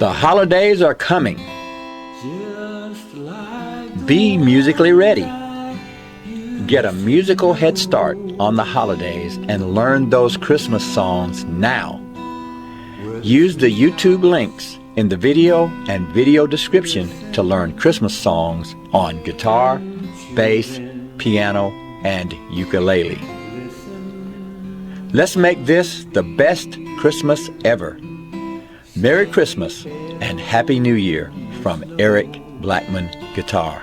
The holidays are coming. Be musically ready. Get a musical head start on the holidays and learn those Christmas songs now. Use the YouTube links in the video and video description to learn Christmas songs on guitar, bass, piano, and ukulele. Let's make this the best Christmas ever. Merry Christmas and Happy New Year from Eric Blackman Guitar.